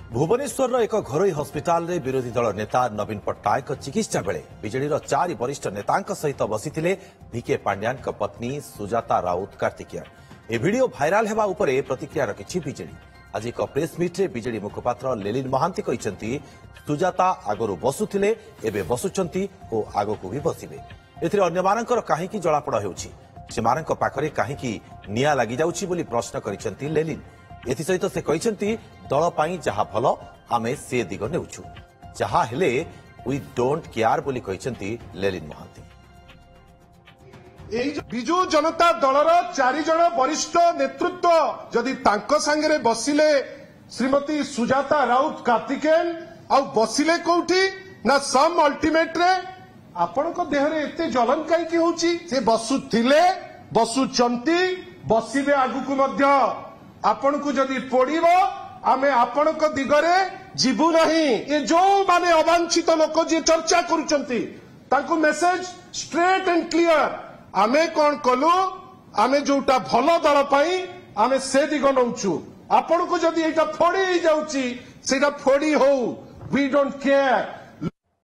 भुवनेश्वर एक घरोई हस्पिटाल रे विरोधी दल नेता नवीन पट्टनायक चिकित्सा बेले बीजेडी चारि वरिष्ठ नेता सहित बसिथिले भिके पांड्यान पत्नी सुजाता राउत कार्तिकेयन। ए वीडियो भाइराल हेबा उपरे प्रतिक्रिया रखिछि बीजेडी। आज एक प्रेस मीट रे बीजेडी मुखपात्र लेलिन महांती कहिसेंती सुजाता आगरु बसुथिले एबे बसुचंती ओ आगकु भी बसिबे। एथिरे अन्य मानकर काहेकि जळापड़ हेउछि सेमानक पाखरे काहेकि निया लागि जाउछि बोली प्रश्न करिसेंती लेलिन। एथिसहित से कहिसेंती दल पाई जहा भल आमे से दिग नेउछु जहा हेले वी डोंट केयर बोली कहिसेंती लेलिन महांती। बिजू जनता दलर 4 जण वरिष्ठ नेतृत्व जदि तांको संगे बसिले श्रीमती सुजाता राउत कार्तिकेयन आ बसिले कोठी ना सम अल्टीमेट रे आपनको देह रे एते जलन काई की होची से बसुथिले बसुचंती बसिबे आगु को मध्य आपनको जदि पड़िबो आमे आपनक दिगरे जीवु नहीं। ये जो माने अवांछित लोक जे चर्चा करूचंती तांको मेसेज स्ट्रेट एंड क्लियर आमे कोन कलु आमे जोटा भलो दल पाई आमे से दिग नउचु आपनको जदि एटा फोड़ी जाउची सेटा फोड़ी हो वी डोंट केयर।